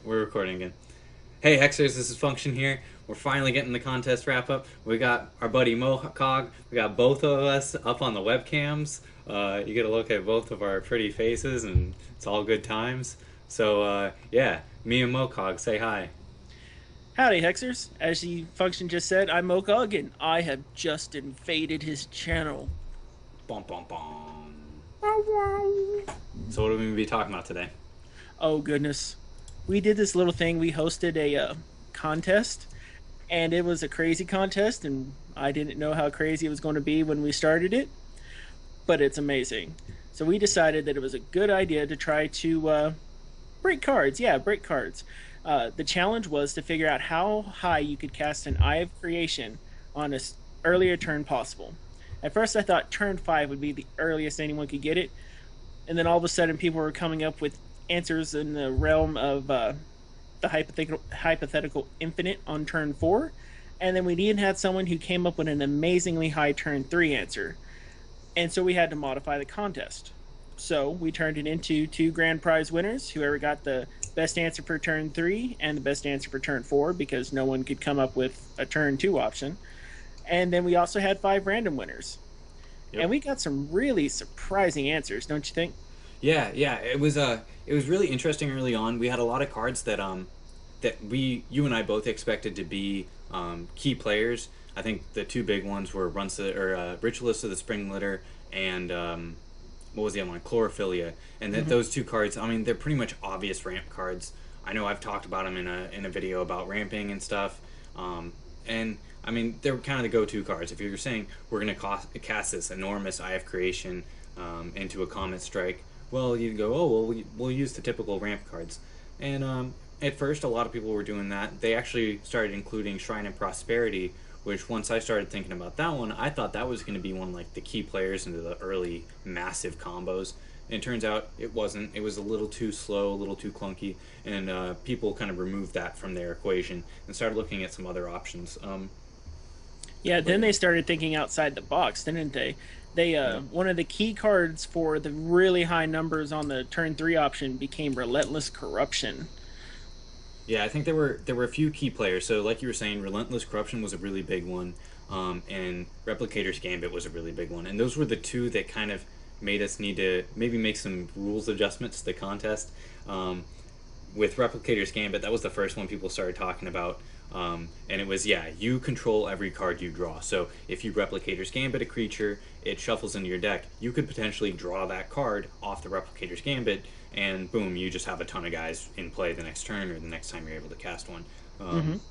We're recording again. Hey Hexers, this is Function here. We're finally getting the contest wrap up. We got our buddy Mokog. We got both of us up on the webcams. You get a look at both of our pretty faces, and it's all good times. So yeah, me and Mokog, say hi. Howdy, Hexers. As the function just said, I'm Mokog, and I have just invaded his channel. Bum bum bum. So what are we gonna be talking about today? Oh, goodness. We did this little thing. We hosted a contest, and it was a crazy contest, and I didn't know how crazy it was going to be when we started it, but it's amazing. So we decided that it was a good idea to try to break cards. Yeah, break cards. The challenge was to figure out how high you could cast an Eye of Creation on an earlier turn possible. At first, I thought turn 5 would be the earliest anyone could get it, and then all of a sudden, people were coming up with answers in the realm of the hypothetical infinite on turn 4, and then we even had someone who came up with an amazingly high turn 3 answer, and so we had to modify the contest. So we turned it into two grand prize winners, whoever got the best answer for turn 3 and the best answer for turn 4, because no one could come up with a turn 2 option. And then we also had 5 random winners. Yep. And we got some really surprising answers, don't you think? Yeah. It was really interesting early on. We had a lot of cards that you and I both expected to be key players. I think the two big ones were Ritualist of the Spring Litter and what was the other one? Chlorophylla. And those two cards, I mean, they're pretty much obvious ramp cards. I know I've talked about them in a video about ramping and stuff. And I mean, they're kind of the go-to cards. If you're saying we're going to cast this enormous Eye of Creation into a Comet Strike, well, you go, oh, well, we'll use the typical ramp cards. And at first, a lot of people were doing that. They actually started including Shrine of Prosperity, which once I started thinking about that one, I thought that was going to be one of like the key players into the early massive combos. And it turns out it wasn't. It was a little too slow, a little too clunky, and people kind of removed that from their equation and started looking at some other options. Yeah, then they started thinking outside the box, didn't they? They Yeah. One of the key cards for the really high numbers on the turn 3 option became Relentless Corruption. Yeah, I think there were a few key players. So, like you were saying, Relentless Corruption was a really big one, and Replicator's Gambit was a really big one. And those were the two that kind of made us need to maybe make some rules adjustments to the contest. With Replicator's Gambit, that was the first one people started talking about. And it was, yeah, you control every card you draw. So if you Replicator's Gambit a creature, it shuffles into your deck. You could potentially draw that card off the Replicator's Gambit, and boom, you just have a ton of guys in play the next turn or the next time you're able to cast one.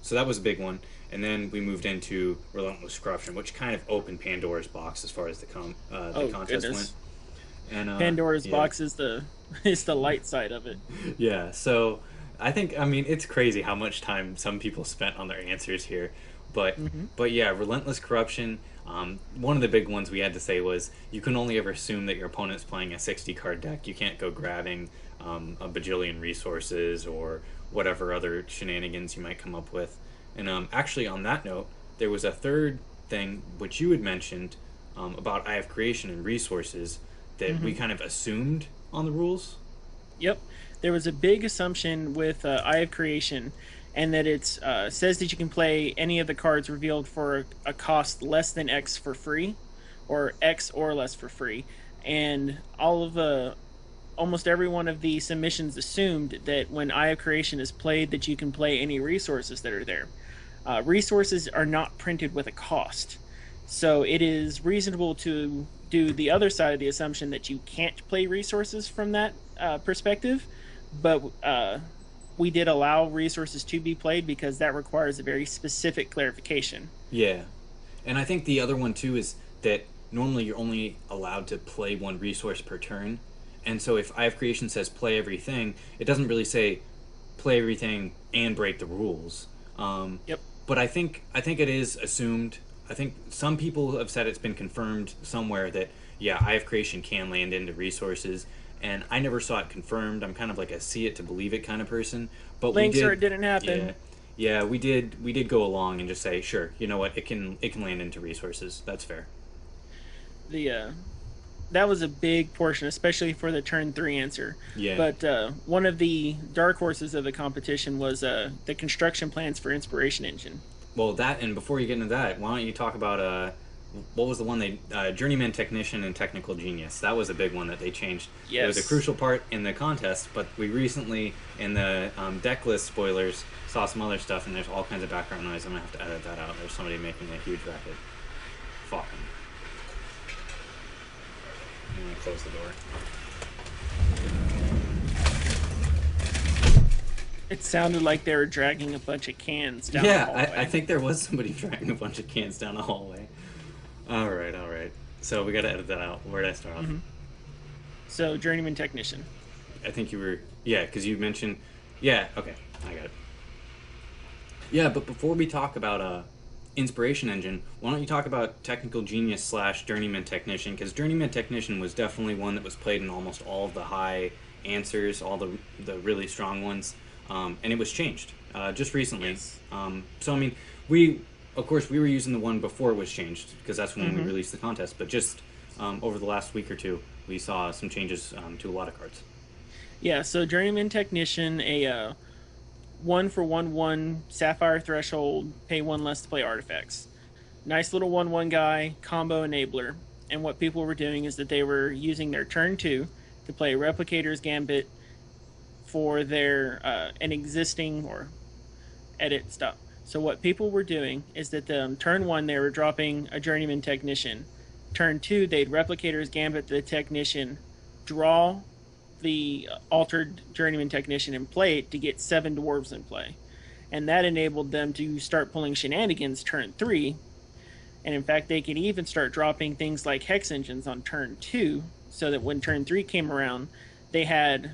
So that was a big one. And then we moved into Relentless Corruption, which kind of opened Pandora's box as far as the Oh contest went. goodness. And Pandora's yeah. box is the is the light side of it. Yeah, so I mean, it's crazy how much time some people spent on their answers here, but but yeah, Relentless Corruption. One of the big ones we had to say was you can only ever assume that your opponent's playing a 60 card deck. You can't go grabbing a bajillion resources or whatever other shenanigans you might come up with. And actually, on that note, there was a third thing which you had mentioned about Eye of Creation and resources that we kind of assumed on the rules. Yep. There was a big assumption with Eye of Creation, and that it says that you can play any of the cards revealed for a cost less than X for free, or X or less for free. And almost every one of the submissions assumed that when Eye of Creation is played, that you can play any resources that are there. Resources are not printed with a cost, so it is reasonable to do the other side of the assumption that you can't play resources from that perspective, but we did allow resources to be played because that requires a very specific clarification. Yeah. And I think the other one too is that normally you're only allowed to play one resource per turn. And so if Eye of Creation says play everything, it doesn't really say play everything and break the rules. Yep. But I think it is assumed. I think some people have said it's been confirmed somewhere that yeah, Eye of Creation can land into resources, and I never saw it confirmed. I'm kind of like a see it to believe it kind of person. But Links we or did, it didn't yeah, happen. yeah, we did go along and just say sure, you know what, it can land into resources. That's fair. The that was a big portion, especially for the turn 3 answer. Yeah. But one of the dark horses of the competition was the construction plans for Inspiration Engine. Well, that, and before you get into that, why don't you talk about what was the one they Journeyman Technician and Technical Genius? That was a big one that they changed. Yes. It was a crucial part in the contest, but we recently in the deck list spoilers saw some other stuff, and there's all kinds of background noise. I'm gonna have to edit that out. There's somebody making a huge racket. Fucking. I'm gonna close the door. It sounded like they were dragging a bunch of cans down the Yeah, hallway. I think there was somebody dragging a bunch of cans down the hallway. All right, all right. So we got to edit that out. Where did I start off? So, Journeyman Technician. I think you were, yeah, because you mentioned, yeah, okay, I got it. Yeah, but before we talk about Inspiration Engine, why don't you talk about Technical Genius / Journeyman Technician? Because Journeyman Technician was definitely one that was played in almost all of the high answers, all the really strong ones, and it was changed just recently. Yes. So I mean, we of course we were using the one before it was changed because that's when we released the contest. But just over the last week or two, we saw some changes to a lot of cards. Yeah, so Journeyman Technician, a 1/1/1 Sapphire Threshold, pay 1 less to play artifacts. Nice little 1/1 guy, combo enabler. And what people were doing is that they were using their turn 2 to play Replicator's Gambit for their an existing or edit stop. So what people were doing is that turn 1 they were dropping a Journeyman Technician. Turn 2 they'd Replicator's Gambit the Technician, draw the altered Journeyman Technician and play it to get 7 dwarves in play. And that enabled them to start pulling shenanigans turn 3. And in fact, they could even start dropping things like Hex Engines on turn 2, so that when turn 3 came around, they had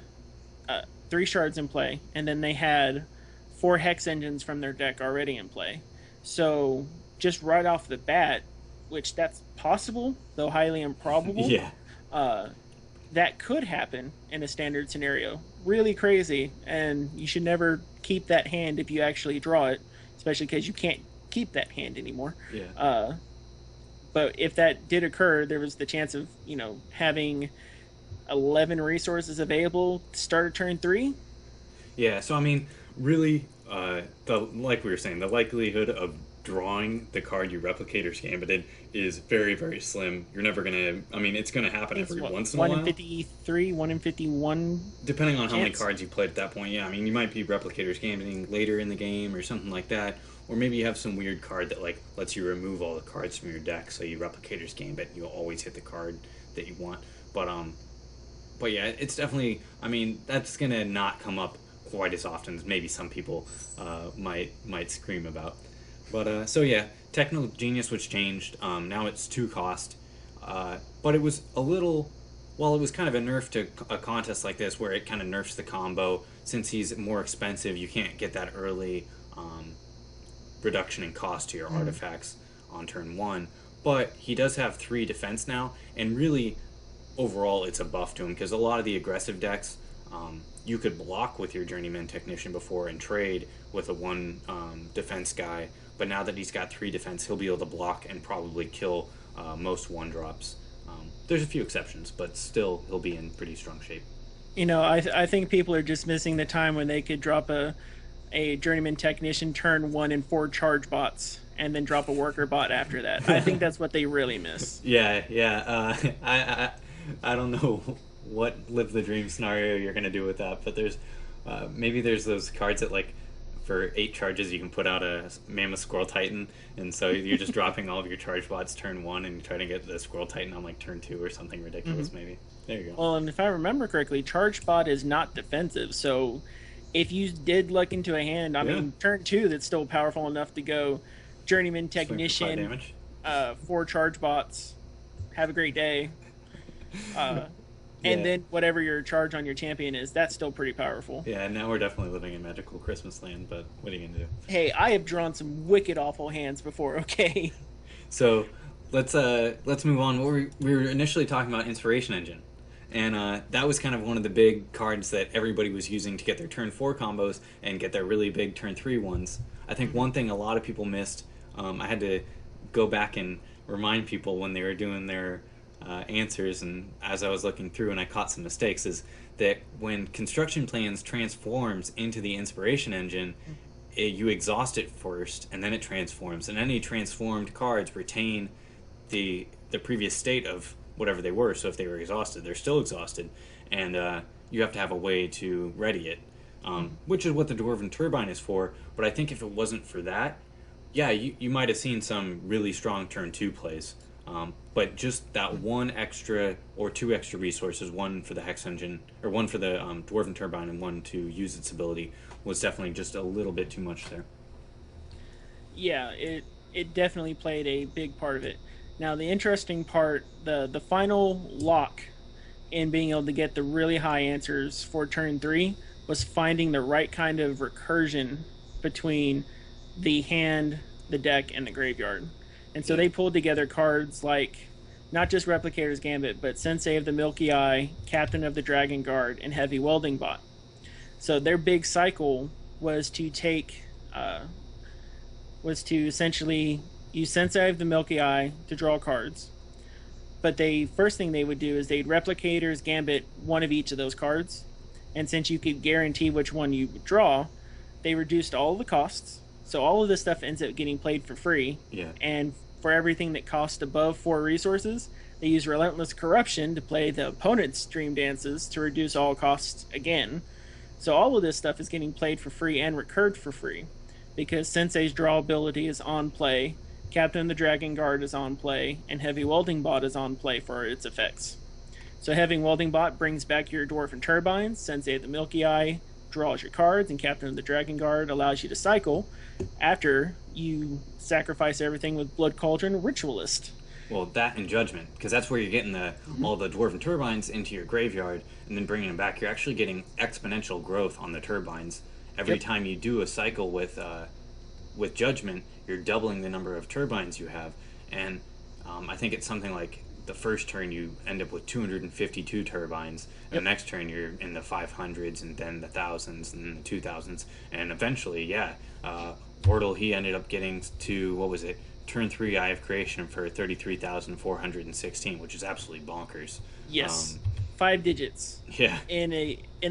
3 shards in play, and then they had 4 Hex Engines from their deck already in play. So just right off the bat, which that's possible, though highly improbable. Yeah. That could happen in a standard scenario. Really crazy, and you should never keep that hand if you actually draw it, especially because you can't keep that hand anymore. Yeah. But if that did occur, there was the chance of, having 11 resources available to start a turn 3. Yeah, so I mean, really, like we were saying, the likelihood of drawing the card you Replicator's Gambited is very, very slim. You're never gonna. I mean, it's gonna happen every once in a while. 1 in 53, 1 in 51. Depending on how many cards you played at that point. Yeah, I mean, you might be Replicator's Gambiting later in the game or something like that. Or maybe you have some weird card that like lets you remove all the cards from your deck, so you Replicator's Gambit, you always hit the card that you want. But yeah, it's definitely. I mean, that's gonna not come up quite as often as maybe some people might scream about. But so yeah, Technical Genius was changed. Now it's 2 cost. But it was a little. Well, it was kind of a nerf to a contest like this, where it kind of nerfs the combo. Since he's more expensive, you can't get that early reduction in cost to your artifacts on turn 1. But he does have 3 defense now, and really, overall, it's a buff to him, because a lot of the aggressive decks, you could block with your Journeyman Technician before and trade with a 1 defense guy, but now that he's got 3 defense, he'll be able to block and probably kill most 1-drops. There's a few exceptions, but still, he'll be in pretty strong shape. I think people are just missing the time when they could drop a Journeyman Technician turn 1 and 4 charge bots, and then drop a worker bot after that. I think that's what they really miss. Yeah. I don't know what live the dream scenario you're gonna do with that, but there's maybe there's those cards that like for 8 charges you can put out a Mammoth Squirrel Titan, and so you're just dropping all of your charge bots turn 1 and trying to get the Squirrel Titan on like turn 2 or something ridiculous. Maybe there you go. Well, and if I remember correctly, charge bot is not defensive, so if you did look into a hand, I mean, turn 2 that's still powerful enough to go Journeyman Technician, 4 charge bots, have a great day. And then whatever your charge on your champion is, that's still pretty powerful. Yeah, now we're definitely living in magical Christmas land, but what are you gonna do? Hey, I have drawn some wicked awful hands before, okay? So let's move on. We were initially talking about Inspiration Engine, and that was kind of one of the big cards that everybody was using to get their turn 4 combos and get their really big turn 3 ones. I think one thing a lot of people missed, I had to go back and remind people when they were doing their answers, and as I was looking through and I caught some mistakes, is that when construction plans transforms into the inspiration engine, you exhaust it first and then it transforms, and any transformed cards retain the previous state of whatever they were. So if they were exhausted, they're still exhausted, and you have to have a way to ready it, which is what the Dwarven Turbine is for. But I think if it wasn't for that, yeah, you might have seen some really strong turn 2 plays. But just that one extra or two extra resources, one for the Hex Engine, or one for the Dwarven Turbine and one to use its ability, was definitely just a little bit too much there. Yeah, it definitely played a big part of it. Now the interesting part, the final lock in being able to get the really high answers for turn 3 was finding the right kind of recursion between the hand, the deck, and the graveyard. And so they pulled together cards like not just Replicator's Gambit, but Sensei of the Milky Eye, Captain of the Dragon Guard, and Heavy Welding Bot. So their big cycle was to essentially use Sensei of the Milky Eye to draw cards. But first thing they would do is they'd Replicator's Gambit one of each of those cards. And since you could guarantee which one you would draw, they reduced all of the costs. So all of this stuff ends up getting played for free. Yeah. And for everything that costs above 4 resources, they use Relentless Corruption to play the opponent's Dream Dances to reduce all costs again. So all of this stuff is getting played for free and recurred for free, because Sensei's draw ability is on play, Captain of the Dragon Guard is on play, and Heavy Welding Bot is on play for its effects. So Heavy Welding Bot brings back your Dwarven Turbines, Sensei of the Milky Eye draws your cards, and Captain of the Dragon Guard allows you to cycle after you sacrifice everything with Blood Cauldron Ritualist. Well, that and Judgment, because that's where you're getting all the Dwarven Turbines into your graveyard and then bringing them back. You're actually getting exponential growth on the turbines. Every time you do a cycle with Judgment, you're doubling the number of turbines you have. And I think it's something like the first turn you end up with 252 turbines, and the next turn you're in the 500s, and then the thousands, and then the 2000s, and eventually, Wordle, he ended up getting to, what was it, turn 3 Eye of Creation for 33,416, which is absolutely bonkers. Yes, 5 digits. Yeah. In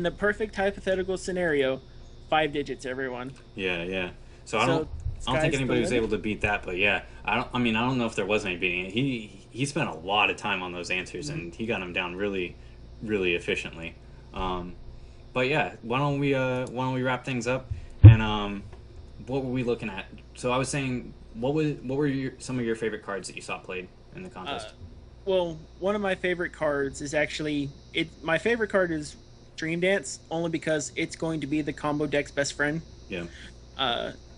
the perfect hypothetical scenario, 5 digits, everyone. Yeah. So I don't think anybody was able to beat that, but yeah, I don't know if there was any beating it. He spent a lot of time on those answers, and he got them down really, really efficiently. But yeah, why don't we wrap things up? And what were we looking at? So I was saying, what were some of your favorite cards that you saw played in the contest? Well, one of my favorite cards is actually my favorite card is Dream Dance, only because it's going to be the combo deck's best friend. Yeah.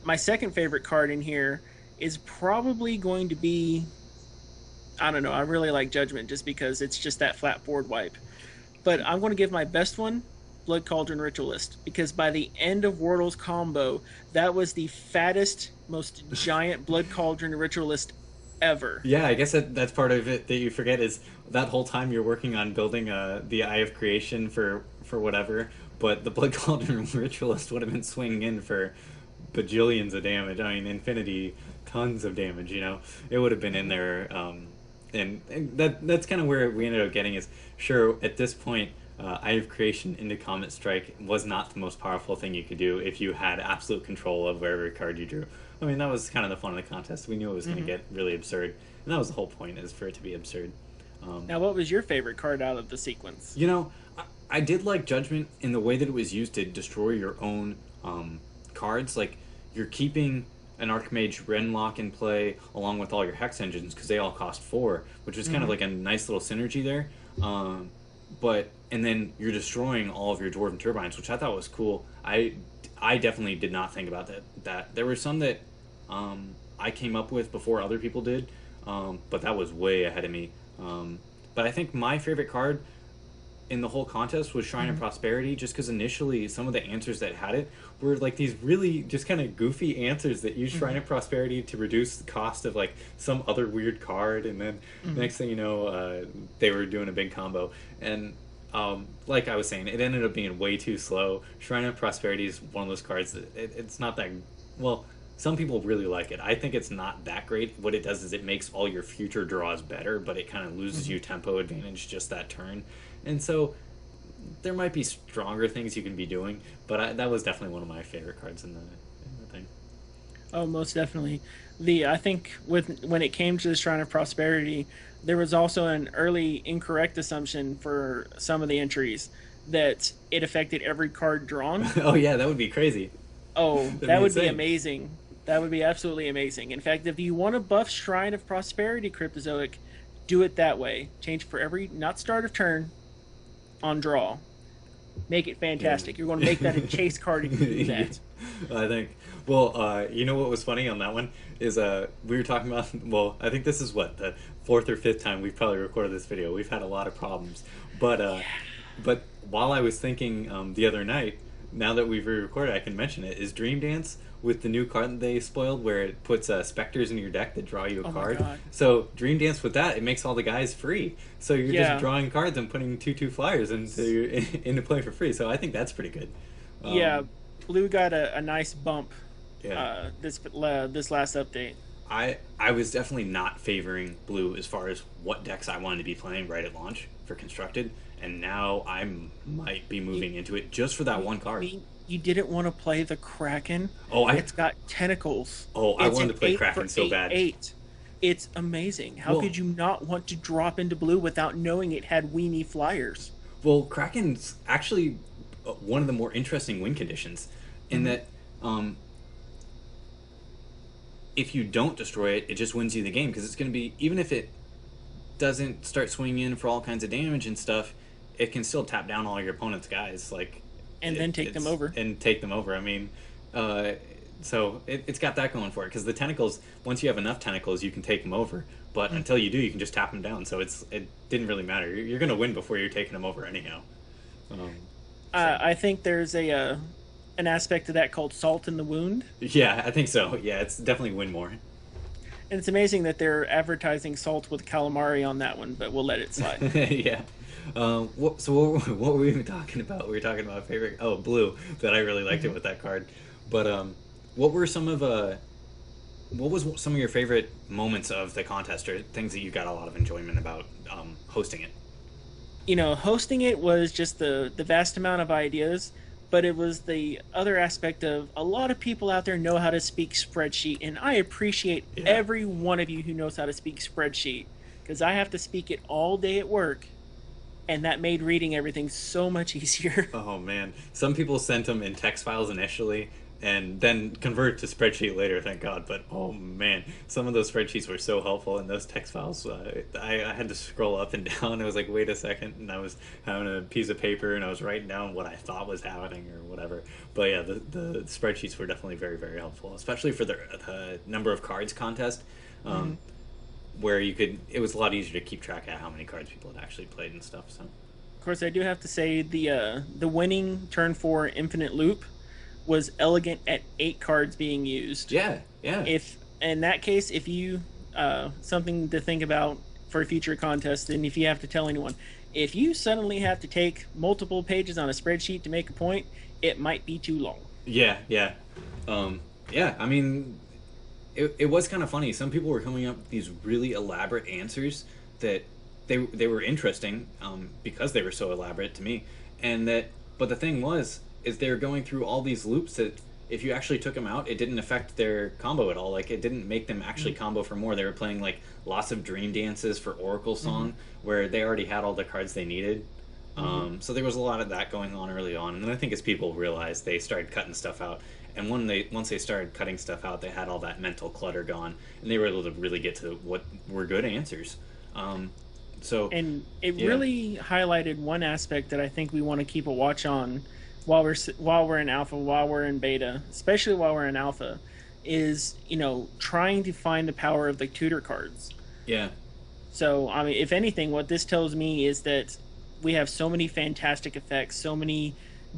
My second favorite card in here is probably going to be, I don't know, I really like Judgment just because it's just that flat board wipe. But I'm going to give my best one Blood Cauldron Ritualist, because by the end of Wordle's combo, that was the fattest, most giant Blood Cauldron Ritualist ever. Yeah, I guess that's part of it that you forget, is that whole time you're working on building the Eye of Creation for whatever, but the Blood Cauldron Ritualist would have been swinging in for bajillions of damage. I mean, infinity tons of damage. It would have been in there, and that's kind of where we ended up getting. Is sure at this point, Eye of Creation into Comet Strike was not the most powerful thing you could do if you had absolute control of every card you drew. I mean, that was kind of the fun of the contest. We knew it was going to get really absurd, and that was the whole point, is for it to be absurd. Now, what was your favorite card out of the sequence? I did like Judgment in the way that it was used to destroy your own cards. Like, you're keeping an Archmage Renlock in play along with all your Hex Engines, because they all cost 4, which was kind of like a nice little synergy there. And then you're destroying all of your Dwarven Turbines, which I thought was cool. I definitely did not think about that. There were some that I came up with before other people did, but that was way ahead of me. But I think my favorite card in the whole contest was Shrine of Prosperity, just because initially some of the answers that had it were like these really just kind of goofy answers that use Shrine of Prosperity to reduce the cost of like some other weird card, and then the next thing you know, they were doing a big combo. And like I was saying, it ended up being way too slow. Shrine of Prosperity is one of those cards that it's not that well. some people really like it. I think it's not that great. What it does is it makes all your future draws better, but it kind of loses you tempo advantage just that turn. And so there might be stronger things you can be doing, but that was definitely one of my favorite cards in the thing. Oh, most definitely. I think with when it came to the Shrine of Prosperity, there was also an early incorrect assumption for some of the entries that it affected every card drawn. Oh yeah, that would be crazy. Oh, That'd that be would be insane. amazing. That would be absolutely amazing. In fact, if you want to buff Shrine of Prosperity Cryptozoic, do it that way. Change for every not start of turn on draw. Make it Yeah. fantastic. You're going to make that a chase card if you do Yeah, that. I think. Well, you know what was funny on that one is we were talking about. Well, I think this is what the fourth or fifth time we've probably recorded this video. We've had a lot of problems, but but while I was thinking the other night, now that we've re-recorded, I can mention it. Is Dream Dance with the new card that they spoiled, where it puts specters in your deck that draw you a Oh my card. god. So Dream Dance with that, it makes all the guys free. So you're just Yeah. drawing cards and putting 2/2 flyers into play for free. So I think that's pretty good. Yeah. Um, Blue got a nice bump yeah. this last update. I was definitely not favoring blue as far as what decks I wanted to be playing right at launch for constructed, and now I might be You, moving into it just for that you one card. mean you didn't want to play the Kraken? Oh, It's got tentacles. I It's wanted an to play 8 Kraken for so 8 bad. 8. It's amazing. How Well, could you not want to drop into blue without knowing it had weenie flyers? Kraken's actually one of the more interesting win conditions in Mm-hmm. that um, if you don't destroy it, it just wins you the game because it's going to be even if it doesn't start swinging in for all kinds of damage and stuff, it can still tap down all your opponent's guys. Like And then take them it's over. and take them over. I mean, uh, so it's got that going for it because the tentacles. Once you have enough tentacles, you can take them over. But Mm. until you do, you can just tap them down. So it didn't really matter. You're going to win before you're taking them over anyhow. Um, so I think there's a an aspect to that called salt in the wound, yeah, I think so. Yeah, it's definitely win more. and it's amazing that they're advertising salt with calamari on that one, but we'll let it slide. Yeah. What were we even talking about? We were talking about favorite. Oh, blue. That I really liked it Mhm. with that card. But what were some of what was some of your favorite moments of the contest or things that you got a lot of enjoyment about hosting it? Hosting it was just the vast amount of ideas, but it was the other aspect of a lot of people out there know how to speak spreadsheet, and I appreciate Yeah. every one of you who knows how to speak spreadsheet because I have to speak it all day at work, and that made reading everything so much easier. Oh man, some people sent them in text files initially and then convert to spreadsheet later. Thank God. But oh man, some of those spreadsheets were so helpful, and those text files. I had to scroll up and down. I was like, wait a second, and I was having a piece of paper and I was writing down what I thought was happening or whatever. But yeah, the spreadsheets were definitely very very helpful, especially for the number of cards contest. Mhm. Um, where you could, it was a lot easier to keep track of how many cards people had actually played and stuff. So Of course, I do have to say the winning turn 4 infinite loop was elegant at 8 cards being used. yeah, yeah. If in that case, if you something to think about for a future contest, and if you have to tell anyone, if you suddenly have to take multiple pages on a spreadsheet to make a point, it might be too long. Yeah, yeah, yeah. I mean, it was kind of funny. Some people were coming up with these really elaborate answers that they were interesting because they were so elaborate to me, and that. But the thing was, is they were going through all these loops that if you actually took them out, it didn't affect their combo at all. Like it didn't make them actually combo for more. They were playing like lots of dream dances for Oracle Song, where they already had all the cards they needed. So there was a lot of that going on early on, and then I think as people realized, they started cutting stuff out. And once they started cutting stuff out, they had all that mental clutter gone, and they were able to really get to what were good answers. Um, so And it yeah, really highlighted one aspect that I think we want to keep a watch on while we're in alpha, while we're in beta, especially while we're in alpha, is trying to find the power of the tutor cards. yeah, So I mean, if anything, what this tells me is that we have so many fantastic effects, so many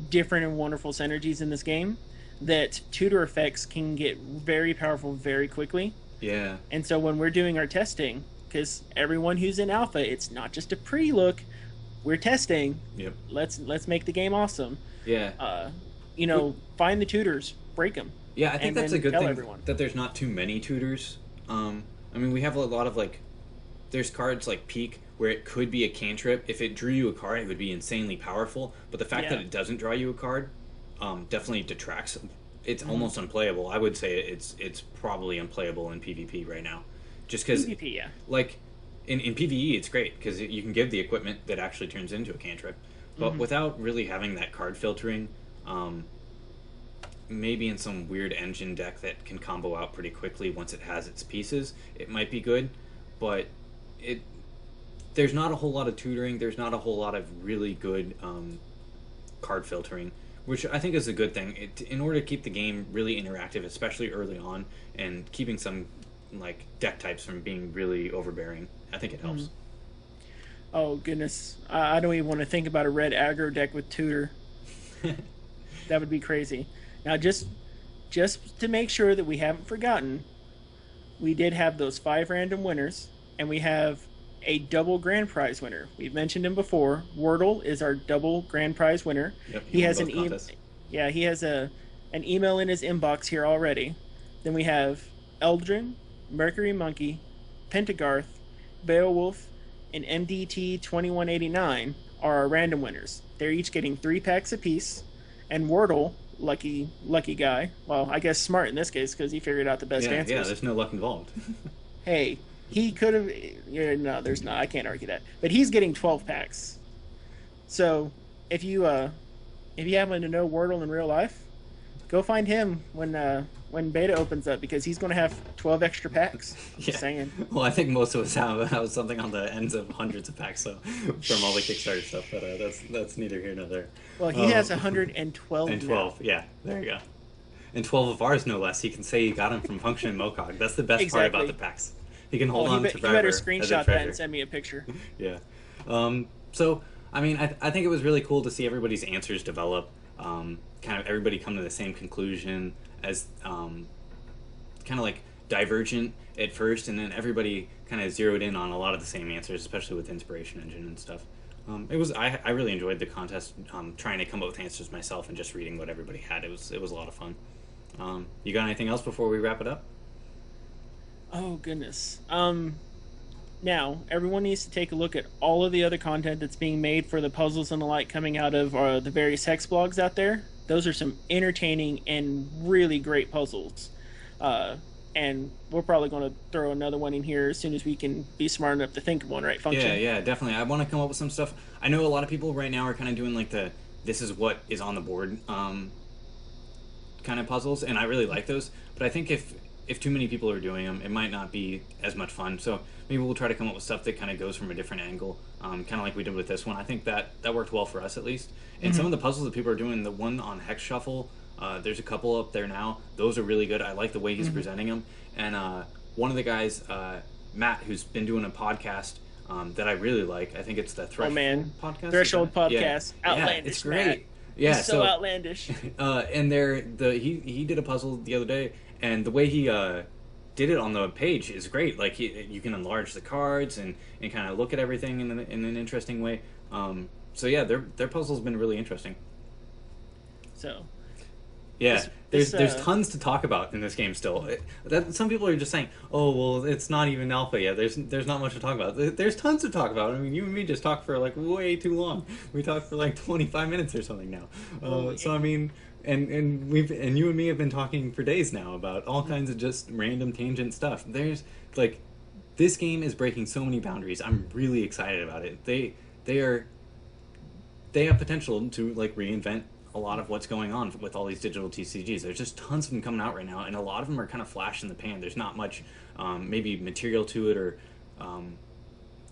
different and wonderful synergies in this game that tutor effects can get very powerful very quickly. yeah, And so when we're doing our testing, because everyone who's in alpha, it's not just a pretty look. We're testing. yep, Let's make the game awesome. yeah. Uh, find the tutors, break them. Yeah, I think and that's a then good tell thing everyone. that there's not too many tutors. I mean, we have a lot of like, there's cards like Peak where it could be a cantrip. If it drew you a card, it would be insanely powerful. But the fact that Yeah. it doesn't draw you a card, definitely detracts. It's Hmm. almost unplayable. I would say it's probably unplayable in PvP right now, just because PvP, yeah. like in PvE it's great because you can give the equipment that actually turns into a cantrip, but Hmm. without really having that card filtering, um, maybe in some weird engine deck that can combo out pretty quickly once it has its pieces, it might be good, but it there's not a whole lot of tutoring. There's not a whole lot of really good card filtering, which I think is a good thing. In order to keep the game really interactive, especially early on, and keeping some like deck types from being really overbearing, I think it Hmm. helps. Oh goodness, I don't even want to think about a red aggro deck with tutor. That would be crazy. Now, just to make sure that we haven't forgotten, we did have those 5 random winners, and we have a double grand prize winner. We've mentioned him before. Wordle is our double grand prize winner. Yep, he He won has both contests. yeah, he has an email in his inbox here already. Then we have Eldrin, Mercury Monkey, Pentagarth, Beowulf, and MDT 2189 are our random winners. They're each getting 3 packs apiece, and Wordle, lucky guy. Well, I guess smart in this case because he figured out the best Yeah. answers. There's no luck involved. Hey, he could have. Yeah, no, there's not. I can't argue that. But he's getting 12 packs. So if you if you happen to know Wordle in real life, go find him when beta opens up because he's going to have 12 extra packs. Yeah. Just saying. Well, I think most of us have something on the ends of hundreds of packs, so from all the Kickstarter stuff. But that's neither here nor there. Well, he has Um, 112 and now. 12, yeah, there you go. And 12 of ours, no less. He can say he got them from FunktionMokog. That's the best part about the Exactly. packs. He can Oh, hold on to he better forever as a screenshot that and treasure. send me a picture. Yeah. So, I mean, I think it was really cool to see everybody's answers develop. Kind of everybody come to the same conclusion as kind of like divergent at first, and then everybody kind of zeroed in on a lot of the same answers, especially with Inspiration Engine and stuff. I really enjoyed the contest, trying to come up with answers myself and just reading what everybody had. It was a lot of fun. You got anything else before we wrap it up? Oh goodness. Now everyone needs to take a look at all of the other content that's being made for the puzzles and the like coming out of the various hex blogs out there. Those are some entertaining and really great puzzles. And we're probably going to throw another one in here as soon as we can be smart enough to think of one, right? Yeah, Function. yeah, definitely. I want to come up with some stuff. I know a lot of people right now are kind of doing like the this is what is on the board kind of puzzles, and I really like those. But I think if too many people are doing them, it might not be as much fun. So maybe we'll try to come up with stuff that kind of goes from a different angle, kind of like we did with this one. I think that worked well for us at least. And some Mm-hmm. of the puzzles that people are doing, the one on Hex Shuffle, there's a couple up there now. Those are really good. I like the way he's Mm-hmm. presenting them. And one of the guys, Matt, who's been doing a podcast that I really like. I think it's the Oh Threshold man, podcast. Threshold Yeah, podcast, yeah, outlandish. it's Matt. great. Yeah, He's so outlandish. and he did a puzzle the other day, and the way he did it on the page is great. Like you can enlarge the cards and kind of look at everything in an interesting way. So yeah, their puzzle's been really interesting. So Yeah, there's this tons to talk about in this game still. Some people are just saying, "Oh, well, it's not even alpha yet. There's not much to talk about." There's tons to talk about. I mean, you and me just talked for like way too long. We talked for like 25 minutes or something now. So I mean, and you and me have been talking for days now about all kinds of just random tangent stuff. There's like this game is breaking so many boundaries. I'm really excited about it. They have potential to like reinvent a lot of what's going on with all these digital TCGs. There's just tons of them coming out right now, and a lot of them are kind of flash in the pan. There's not much maybe material to it, or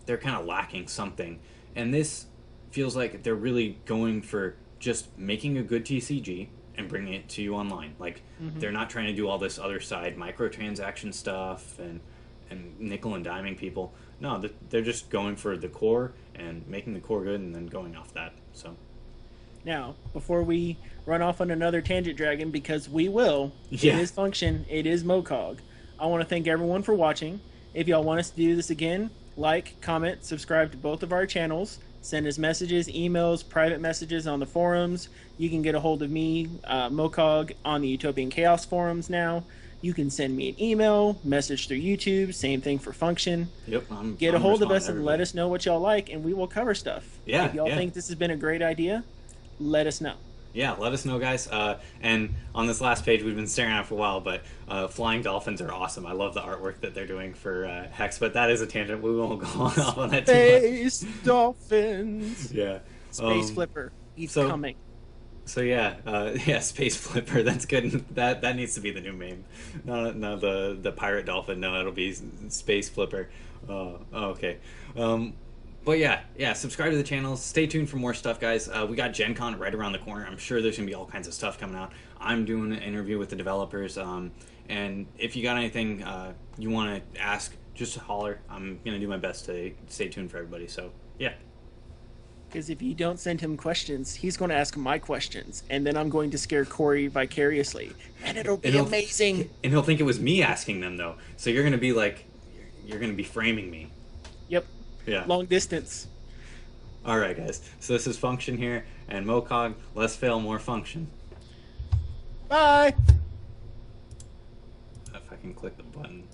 they're kind of lacking something. And this feels like they're really going for just making a good TCG and bringing it to you online. Like Mm-hmm. they're not trying to do all this other side microtransaction stuff and nickel and diming people. No, they're just going for the core and making the core good, and then going off that. So Now, before we run off on another tangent dragon, because we will, Yeah. it is Function, it is Mokog. I want to thank everyone for watching. If y'all want us to do this again, like, comment, subscribe to both of our channels. Send us messages, emails, private messages on the forums. You can get a hold of me, Mokog, on the Utopian Chaos forums now. You can send me an email, message through YouTube, same thing for Function. Yep, Get a I'm hold of responding us to and let everybody. us know what y'all like, and we will cover stuff. Yeah, If y'all yeah. think this has been a great idea, let us know. Yeah, let us know, guys. And on this last page, we've been staring at it for a while, but flying dolphins are awesome. I love the artwork that they're doing for Hex, but that is a tangent. We won't go off on that too much. Space Dolphins! Yeah. Space Um, Flipper, he's so coming. so yeah, yeah, Space Flipper. That's good. That needs to be the new meme. No, the pirate dolphin. No, it'll be Space Flipper. Okay. Um, but yeah. Subscribe to the channel. Stay tuned for more stuff, guys. We got Gen Con right around the corner. I'm sure there's gonna be all kinds of stuff coming out. I'm doing an interview with the developers. And if you got anything you want to ask, just holler. I'm gonna do my best to stay tuned for everybody. So yeah. Because if you don't send him questions, he's going to ask my questions, and then I'm going to scare Corey vicariously, and it'll And be amazing. he'll think it was me asking them though. So you're gonna be like, you're gonna be framing me. Yep, Yeah. long distance. All right, guys. So this is Function here, and Mokog. Less fail, more function. Bye. If I can click the button.